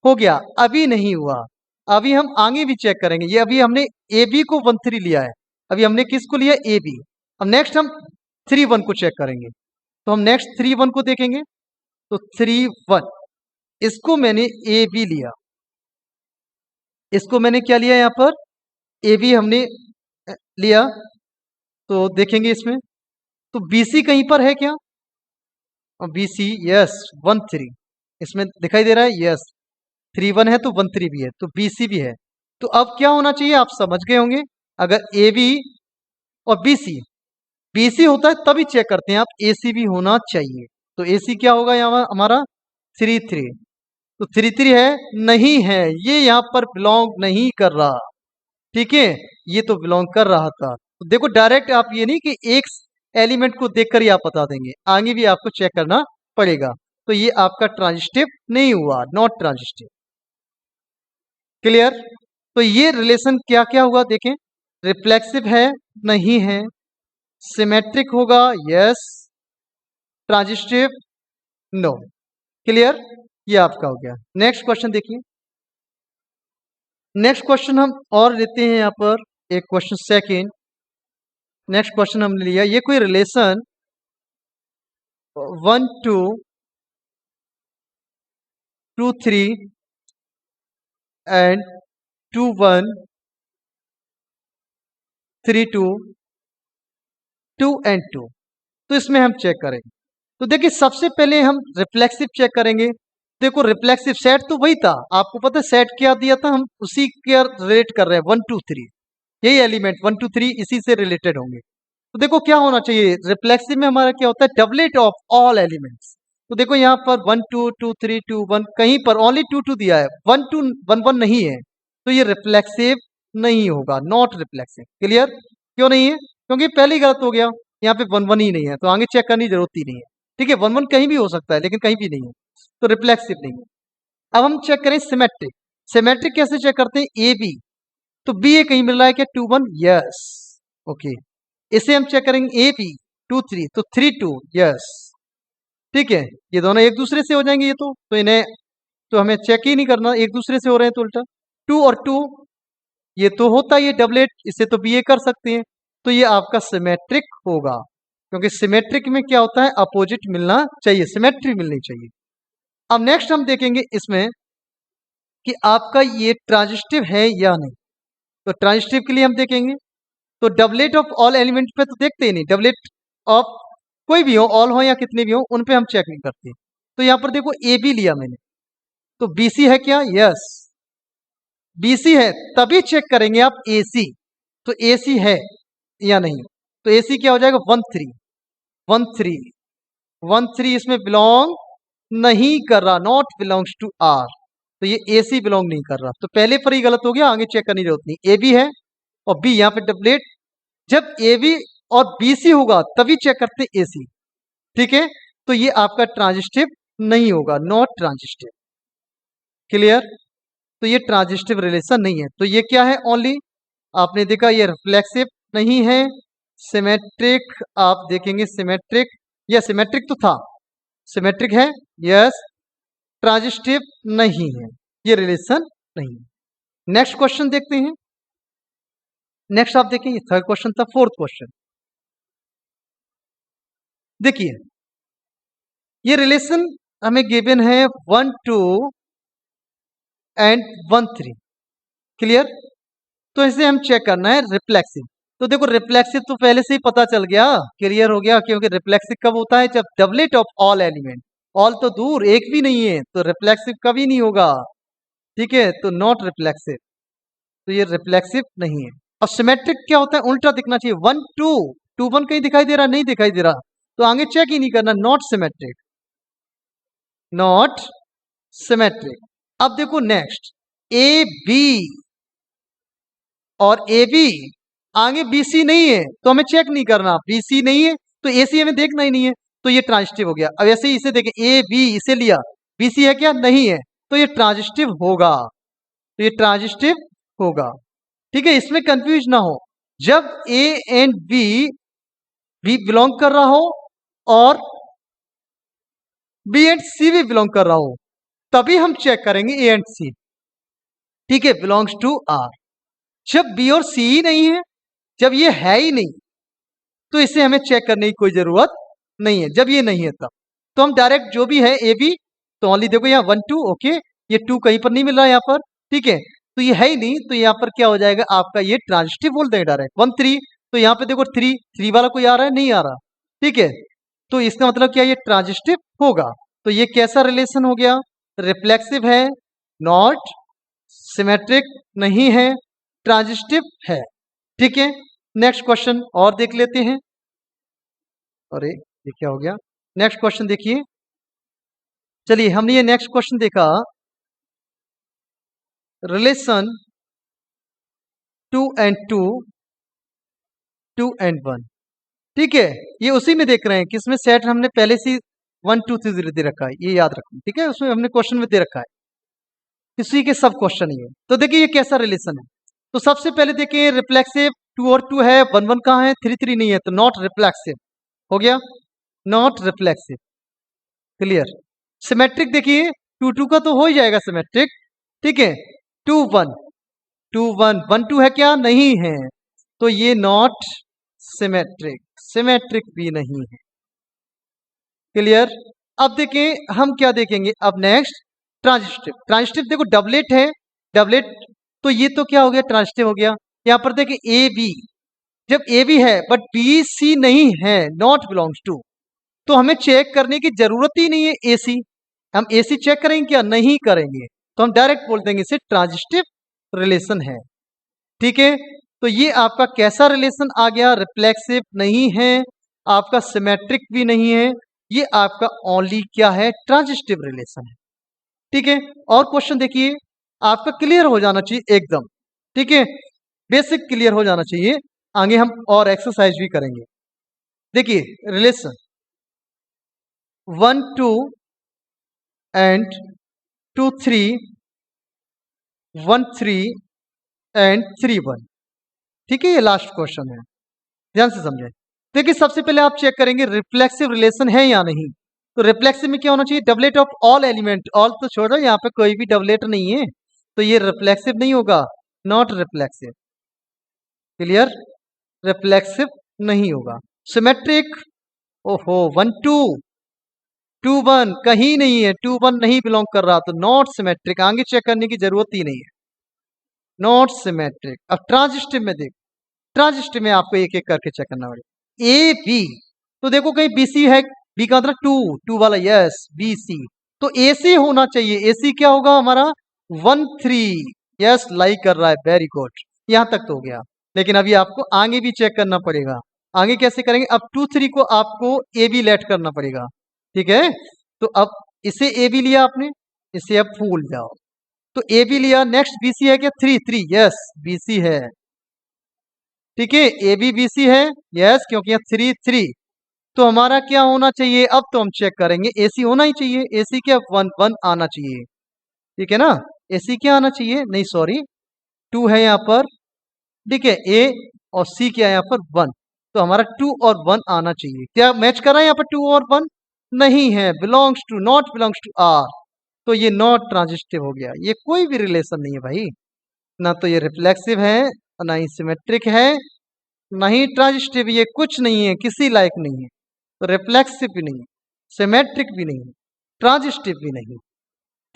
Speaker 1: हो गया, अभी नहीं हुआ। अभी हम आगे भी चेक करेंगे। ये अभी हमने ए बी को 1 3 लिया है, अभी हमने किसको लिया, ए बी। अब नेक्स्ट हम 3 1 को चेक करेंगे। तो हम नेक्स्ट 3 1 को देखेंगे। तो 3 1 इसको मैंने ए बी लिया, इसको मैंने क्या लिया यहाँ पर, ए बी हमने लिया। तो देखेंगे इसमें तो बी सी कहीं पर है क्या, और बी सी यस 1 3 इसमें दिखाई दे रहा है, यस 3 1 है तो 1 3 भी है, तो बी सी भी है। तो अब क्या होना चाहिए आप समझ गए होंगे, अगर ए बी और बी सी होता है तभी चेक करते हैं आप, ए सी भी होना चाहिए। तो ए सी क्या होगा यहाँ हमारा 3 3। तो 3 3 है, नहीं है, ये यहाँ पर बिलोंग नहीं कर रहा। ठीक है, ये तो बिलोंग कर रहा था। तो देखो डायरेक्ट आप ये नहीं कि एक एलिमेंट को देखकर ही आप बता देंगे, आगे भी आपको चेक करना पड़ेगा। तो ये आपका ट्रांजिस्टिव नहीं हुआ, नॉट ट्रांजिस्टिव। क्लियर? तो ये रिलेशन क्या क्या हुआ देखें, रिफ्लेक्सिव है, नहीं है, सिमेट्रिक होगा, यस, ट्रांजिस्टिव, नो। क्लियर? ये आपका हो गया। नेक्स्ट क्वेश्चन देखिए। नेक्स्ट क्वेश्चन हम और लेते हैं यहाँ पर एक क्वेश्चन सेकेंड। नेक्स्ट क्वेश्चन हमने लिया, ये कोई रिलेशन 1 2 2 3 एंड 2 1 3 2 2 एंड 2। तो इसमें हम चेक करेंगे। तो देखिए सबसे पहले हम रिफ्लेक्सिव चेक करेंगे। देखो रिफ्लेक्सिव सेट तो वही था, आपको पता है सेट क्या दिया था, हम उसी के रिलेट कर रहे हैं 1 2 3, यही एलिमेंट 1 2 3 इसी से रिलेटेड होंगे। तो देखो क्या होना चाहिए, रिफ्लेक्सिव में हमारा क्या होता है, डबलेट ऑफ ऑल एलिमेंट्स। तो देखो यहाँ पर 1 2 2 3 2 1, कहीं पर ओनली 2 2 दिया है, 1 2 1 1 नहीं है, तो ये रिफ्लेक्सिव नहीं होगा, नॉट रिफ्लेक्सिव। क्लियर? क्यों नहीं है? क्योंकि पहले ही गलत हो गया, यहाँ पे 1 1 ही नहीं है, तो आगे चेक करने की जरूरत ही नहीं है। ठीक है, 1 1 कहीं भी हो सकता है लेकिन कहीं भी नहीं है, तो रिफ्लेक्सिव नहीं है। अब हम चेक करें सिमेट्रिक। सिमेट्रिक कैसे चेक करते हैं, ए बी, तो बी ए कहीं मिल रहा है क्या, 2 1, यस, ओके। इसे हम चेक करेंगे ए बी 2 3, तो 3 2, यस। ठीक है, ये दोनों एक दूसरे से हो जाएंगे, ये तो इन्हें तो हमें चेक ही नहीं करना, एक दूसरे से हो रहे हैं तो उल्टा 2 और 2, ये तो होता है ये डबलेट, इसे तो बी ए कर सकते हैं। तो ये आपका सिमेट्रिक होगा, क्योंकि सिमेट्रिक में क्या होता है, अपोजिट मिलना चाहिए, सिमेट्री मिलनी चाहिए। अब नेक्स्ट हम देखेंगे इसमें कि आपका ये ट्रांजिस्टिव है या नहीं। तो ट्रांजिस्टिव के लिए हम देखेंगे, तो डबलेट ऑफ ऑल एलिमेंट पे तो देखते ही नहीं, डबलेट ऑफ कोई भी हो, ऑल हो या कितने भी हो, उन पे हम चेक नहीं करते। तो यहाँ पर देखो ए बी लिया मैंने, तो बी सी है क्या, यस, बी सी है, तभी चेक करेंगे आप ए सी। तो ए सी है या नहीं, तो ए सी क्या हो जाएगा 1 3 1 3 1 3, इसमें बिलोंग नहीं कर रहा, नॉट बिलोंग्स टू आर। तो ये ए सी बिलोंग नहीं कर रहा, तो पहले पर ही गलत हो गया, आगे चेक करने की जरूरत नहीं। ए बी है और बी यहाँ पे डबलेट, जब ए बी और बी सी होगा तभी चेक करते ए सी। ठीक है, तो ये आपका ट्रांजिस्टिव नहीं होगा, नॉट ट्रांजिस्टिव। क्लियर? तो ये ट्रांजिस्टिव रिलेशन नहीं है। तो ये क्या है, ओनली आपने देखा ये रिफ्लेक्सिव नहीं है, सिमेट्रिक आप देखेंगे, सिमेट्रिक या सिमेट्रिक तो था, सिमेट्रिक है, यस, ट्रांजिस्टिव नहीं है, ये रिलेशन नहीं है। नेक्स्ट क्वेश्चन देखते हैं। नेक्स्ट आप देखें, ये थर्ड क्वेश्चन था। फोर्थ क्वेश्चन देखिए, ये रिलेशन हमें गिवन है 1 2 एंड 1 3। क्लियर? तो इसे हम चेक करना है रिफ्लेक्सिव। तो देखो रिफ्लेक्सिव तो पहले से ही पता चल गया, क्लियर हो गया, क्योंकि रिफ्लेक्सिव कब होता है, जब doublet of all element, all तो दूर एक भी नहीं है, तो रिफ्लेक्सिव कभी नहीं होगा। ठीक है, तो नॉट रिफ्लेक्सिव, तो ये रिफ्लेक्सिव नहीं है। अब सिमेट्रिक क्या होता है, उल्टा दिखना चाहिए, 1 2 2 1 कहीं दिखाई दे रहा, नहीं दिखाई दे रहा, तो आगे चेक ही नहीं करना, नॉट सिमेट्रिक, नॉट सिमेट्रिक। अब देखो नेक्स्ट, ए बी और ए बी, आगे बीसी नहीं है तो हमें चेक नहीं करना, बीसी नहीं है तो एसी हमें देखना ही नहीं है, तो ये ट्रांजिटिव हो गया। अब ऐसे ही इसे देखें, ए बी इसे लिया, बीसी है क्या, नहीं है, तो ये ट्रांजिटिव होगा, तो ये ट्रांजिटिव होगा। ठीक है, इसमें कंफ्यूज ना हो, जब ए एंड बी भी बिलोंग कर रहा हो और बी एंड सी भी बिलोंग कर रहा हो, तभी हम चेक करेंगे ए एंड सी। ठीक है, बिलोंग्स टू आर। जब बी और सी ही नहीं है, जब ये है ही नहीं, तो इसे हमें चेक करने की कोई जरूरत नहीं है, जब ये नहीं है तब तो हम डायरेक्ट जो भी है ए बी, तो ओनली देखो यहाँ 1 2, ओके, ये 2 कहीं पर नहीं मिल रहा यहाँ पर। ठीक है, तो ये है ही नहीं, तो यहाँ पर क्या हो जाएगा आपका, ये ट्रांजिटिव बोल देंगे डायरेक्ट। 1 3, तो यहाँ पे देखो 3 3 वाला कोई आ रहा है, नहीं आ रहा। ठीक है, तो इसका मतलब क्या, ये ट्रांजिटिव होगा। तो ये कैसा रिलेशन हो गया, रिफ्लेक्सिव है, नॉट सिमेट्रिक नहीं है, ट्रांजिटिव है। ठीक है, नेक्स्ट क्वेश्चन और देख लेते हैं। अरे ये क्या हो गया, नेक्स्ट क्वेश्चन देखिए। चलिए, हमने ये नेक्स्ट क्वेश्चन देखा, रिलेशन 2 and 2, 2 and 1। ठीक है, ये उसी में देख रहे हैं, किसमें सेट हमने पहले से 1 2 3 0 दे रखा है, ये याद रखो। ठीक है, उसमें हमने क्वेश्चन में दे रखा है, इसी के सब क्वेश्चन ही है। तो देखिए ये कैसा रिलेशन है, तो सबसे पहले देखिए रिफ्लेक्सिव, 2 और 2 है, 1 1 कहाँ है, 3 3 नहीं है, तो नॉट रिफ्लेक्सिव हो गया, नॉट रिफ्लेक्सिव। क्लियर। सिमेट्रिक देखिए, 2 2 का तो हो ही जाएगा सिमेट्रिक। ठीक है, 2 1 2 1 1 2 है क्या, नहीं है, तो ये नॉट सिमेट्रिक, सिमेट्रिक भी नहीं है। क्लियर। अब देखें हम क्या देखेंगे, अब नेक्स्ट ट्रांजिटिव। ट्रांजिटिव देखो डबलेट है, डबलेट, तो ये तो क्या हो गया, ट्रांजिटिव हो गया। यहाँ पर देखें ए बी, जब ए बी है बट बी सी नहीं है, नॉट बिलोंग्स टू, तो हमें चेक करने की जरूरत ही नहीं है ए सी। हम ए सी चेक करेंगे क्या, नहीं करेंगे, तो हम डायरेक्ट बोल देंगे इसे ट्रांजिटिव रिलेशन है। ठीक है, तो ये आपका कैसा रिलेशन आ गया, रिफ्लेक्सिव नहीं है, आपका सिमेट्रिक भी नहीं है, ये आपका ओनली क्या है, ट्रांजिटिव रिलेशन है। ठीक है, और क्वेश्चन देखिए, आपका क्लियर हो जाना चाहिए एकदम। ठीक है, बेसिक क्लियर हो जाना चाहिए, आगे हम और एक्सरसाइज भी करेंगे। देखिए रिलेशन 1 2 एंड 2 3, 1 3 एंड 3 1। ठीक है, ये लास्ट क्वेश्चन है, ध्यान से समझें। देखिए सबसे पहले आप चेक करेंगे रिफ्लेक्सिव रिलेशन है या नहीं। तो रिफ्लेक्सिव में क्या होना चाहिए, doublet of all element, all तो छोड़ो, यहाँ पे कोई भी डबलेट नहीं है, तो ये रिफ्लेक्सिव नहीं होगा, नॉट रिफ्लेक्सिव। क्लियर, रिफ्लेक्सिव नहीं होगा। सिमेट्रिक, ओहो 1 2 2 1 कहीं नहीं है, 2 1 नहीं बिलोंग कर रहा, तो नॉट सिमेट्रिक, आगे चेक करने की जरूरत ही नहीं है, नॉट सिमेट्रिक। अब ट्रांजिटिव में देख, ट्रांजिटिव में आपको एक एक करके चेक करना पड़ेगा। ए बी, तो देखो कहीं बी सी है, बी का मतलब 2 2 वाला, यस बी सी, तो ए सी होना चाहिए, ए सी क्या होगा हमारा 1 3, यस लाइक कर रहा है, वेरी गुड, यहां तक तो हो गया। लेकिन अभी आपको आगे भी चेक करना पड़ेगा, आगे कैसे करेंगे, अब 2 3 को आपको ए बी लेट करना पड़ेगा। ठीक है, तो अब इसे ए बी लिया आपने, इसे अब भूल जाओ, तो ए बी लिया, नेक्स्ट बी सी है क्या, 3 3, यस बी सी है। ठीक है, ए बी बी सी है, यस, क्योंकि यहाँ 3 3, तो हमारा क्या होना चाहिए, अब तो हम चेक करेंगे, ए सी होना ही चाहिए, ए सी क्या 1 1 आना चाहिए। ठीक है ना, ए सी क्या आना चाहिए, नहीं सॉरी 2 है यहाँ पर। ठीक है, ए और सी क्या है यहाँ पर 1, तो हमारा 2 और 1 आना चाहिए। क्या मैच कर रहा है यहाँ पर 2 और 1, नहीं है, belongs to, not belongs to R, तो ये नॉट ट्रांजिटिव हो गया, ये कोई भी रिलेशन नहीं है भाई, ना तो ये रिफ्लेक्सिव है, ना ही सिमेट्रिक है, नहीं ट्रांजिटिव, ये कुछ नहीं है, किसी लायक नहीं है। तो रिफ्लेक्सिव भी नहीं, सिमेट्रिक भी नहीं, ट्रांजिटिव भी नहीं।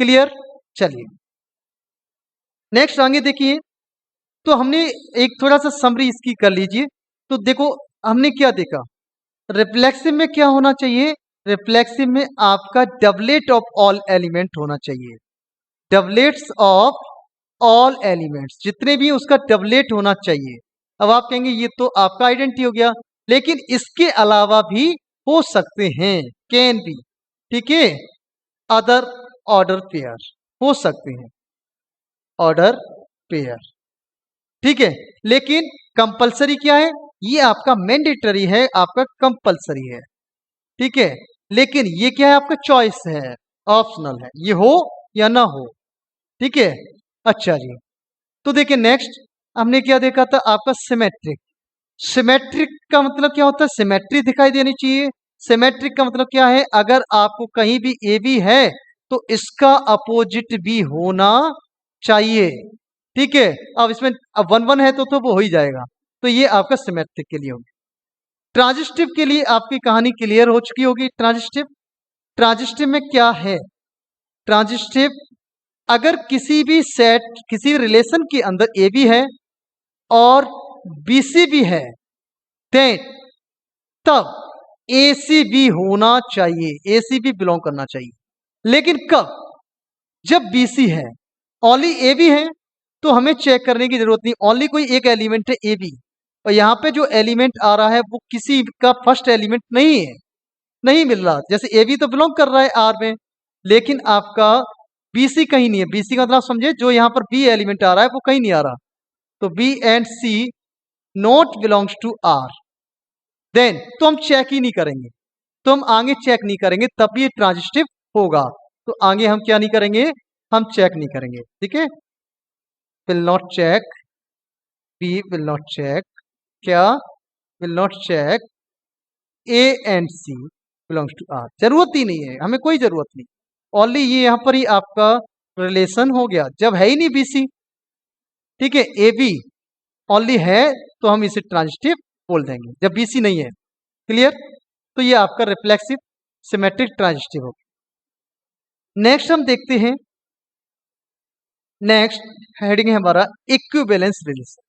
Speaker 1: क्लियर। चलिए नेक्स्ट आगे देखिए, तो हमने एक थोड़ा सा समरी इसकी कर लीजिए। तो देखो हमने क्या देखा, रिफ्लेक्सिव में क्या होना चाहिए, रिफ्लेक्सिव में आपका डबलेट ऑफ ऑल एलिमेंट होना चाहिए, डबलेट्स ऑफ ऑल एलिमेंट्स, जितने भी उसका डबलेट होना चाहिए। अब आप कहेंगे ये तो आपका आइडेंटिटी हो गया, लेकिन इसके अलावा भी हो सकते हैं, कैन बी, ठीक है, अदर ऑर्डर पेयर हो सकते हैं, ऑर्डर पेयर, ठीक है। लेकिन कंपलसरी क्या है, ये आपका मैंडेटरी है, आपका कंपलसरी है, ठीक है। लेकिन ये क्या है, आपका चॉइस है, ऑप्शनल है, ये हो या ना हो, ठीक है। अच्छा जी, तो देखिए नेक्स्ट हमने क्या देखा था, आपका सिमेट्रिक। सिमेट्रिक का मतलब क्या होता है, सिमेट्री दिखाई देनी चाहिए। सिमेट्रिक का मतलब क्या है, अगर आपको कहीं भी ए बी है तो इसका अपोजिट भी होना चाहिए, ठीक है। अब इसमें अब 1 1 है तो वो हो ही जाएगा, तो ये आपका सिमेट्रिक के लिए होगा। ट्रांजिस्टिव के लिए आपकी कहानी क्लियर हो चुकी होगी। ट्रांजिस्टिव, ट्रांजिस्टिव में क्या है, ट्रांजिस्टिव अगर किसी भी सेट, किसी रिलेशन के अंदर ए बी है और बी सी भी है, देन तब ए सी बी होना चाहिए, ए सी बी बिलोंग करना चाहिए। लेकिन कब, जब बी सी है, ओनली ए बी है तो हमें चेक करने की जरूरत नहीं, ओनली कोई एक एलिमेंट है ए बी, और यहाँ पे जो एलिमेंट आ रहा है वो किसी का फर्स्ट एलिमेंट नहीं है, नहीं मिल रहा। जैसे ए बी तो बिलोंग कर रहा है आर में, लेकिन आपका बी सी कहीं नहीं है। बी सी का मतलब समझे, जो यहाँ पर बी एलिमेंट आ रहा है वो कहीं नहीं आ रहा, तो B and C not belongs to R, then तो हम चेक ही नहीं करेंगे, तो हम आगे चेक नहीं करेंगे, तब भी ट्रांजिस्टिव होगा। तो आगे हम क्या नहीं करेंगे, हम चेक नहीं करेंगे, ठीक है। Will not check, B will not check, क्या will not check A and C belongs to R, जरूरत ही नहीं है, हमें कोई जरूरत नहीं। ओनली ये यहाँ पर ही आपका रिलेशन हो गया, जब है ही नहीं बी सी, ठीक है, ए बी ओनली है तो हम इसे ट्रांजिस्टिव बोल देंगे, जब बी सी नहीं है। क्लियर, तो ये आपका रिफ्लेक्सिव सिमेट्रिक ट्रांजिस्टिव हो गया। नेक्स्ट हम देखते हैं, नेक्स्ट हेडिंग है हमारा इक्विवेलेंस रिलेशन।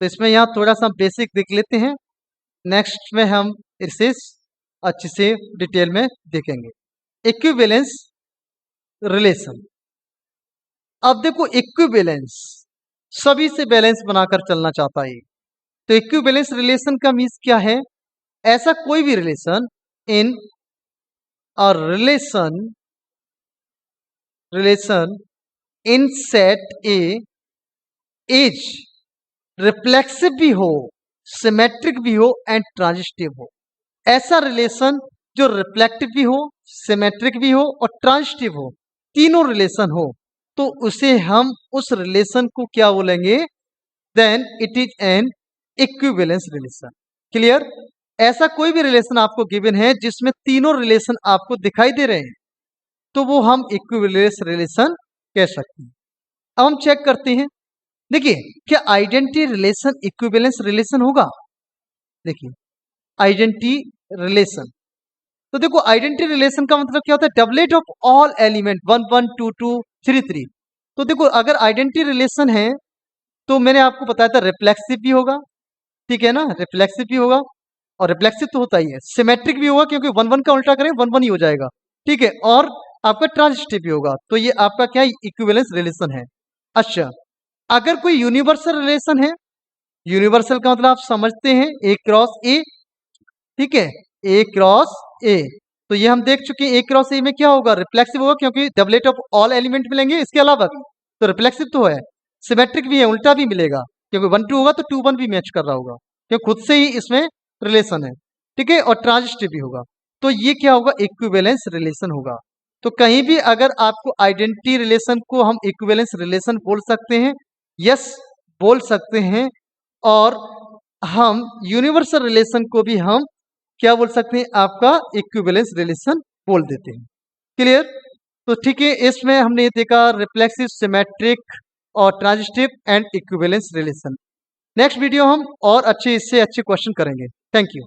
Speaker 1: तो इसमें यहाँ थोड़ा सा बेसिक देख लेते हैं, नेक्स्ट में हम इसे अच्छे से डिटेल में देखेंगे। इक्विवेलेंस रिलेशन, अब देखो इक्विवेलेंस सभी से बैलेंस बनाकर चलना चाहता है, तो इक्विवेलेंस रिलेशन का मीन्स क्या है, ऐसा कोई भी relation in a relation in set A is reflexive भी हो, सिमेट्रिक भी हो एंड ट्रांजिस्टिव हो। ऐसा रिलेशन जो रिफ्लेक्टिव भी हो, सिमेट्रिक भी हो और ट्रांजिस्टिव हो, तीनों रिलेशन हो, तो उसे हम उस रिलेशन को क्या बोलेंगे, then it is an equivalence relation. Clear, ऐसा कोई भी रिलेशन आपको गिवन है जिसमें तीनों रिलेशन आपको दिखाई दे रहे हैं, तो वो हम इक्विवेलेंस रिलेशन कह सकते हैं। अब हम चेक करते हैं, देखिए क्या आइडेंटिटी रिलेशन इक्विवेलेंस रिलेशन होगा। देखिए आइडेंटिटी रिलेशन, तो देखो आइडेंटिटी रिलेशन का मतलब क्या होता है, डबलेट ऑफ ऑल एलिमेंट 1 1 2 2 3 3। तो देखो अगर आइडेंटिटी रिलेशन है तो मैंने आपको बताया था रिफ्लेक्सिव भी होगा, ठीक है ना, रिफ्लेक्सिव भी होगा, और रिफ्लेक्सिव तो होता ही है, सिमेट्रिक भी होगा क्योंकि 1 1 का उल्टा करें 1 1 ही हो जाएगा, ठीक है, और आपका ट्रांजिस्टिव भी होगा। तो ये आपका क्या इक्विवेलेंस रिलेशन है। अच्छा, अगर कोई यूनिवर्सल रिलेशन है, यूनिवर्सल का मतलब आप समझते हैं ए क्रॉस ए, ठीक है, ए क्रॉस ए, तो ये हम देख चुके हैं ए क्रॉस ए में क्या होगा, रिफ्लेक्सिव होगा क्योंकि डबलेट ऑफ ऑल एलिमेंट मिलेंगे इसके अलावा भी, तो रिफ्लेक्सिव तो है। सिमेट्रिक भी है, उल्टा भी मिलेगा, क्योंकि 1 2 होगा तो 2 1 भी मैच कर रहा होगा, क्योंकि खुद से ही इसमें रिलेशन है, ठीक है, और ट्रांजिस्टिव भी होगा, तो ये क्या होगा, इक्विवेलेंस रिलेशन होगा। तो कहीं भी अगर आपको आइडेंटिटी रिलेशन को हम इक्विवेलेंस रिलेशन बोल सकते हैं, यस बोल सकते हैं, और हम यूनिवर्सल रिलेशन को भी हम क्या बोल सकते हैं, आपका इक्विवेलेंस रिलेशन बोल देते हैं। क्लियर, तो ठीक है, इसमें हमने ये देखा रिफ्लेक्सिव, सिमेट्रिक और transitive and equivalence relation. Next video हम और अच्छे, इससे अच्छे क्वेश्चन करेंगे। Thank you.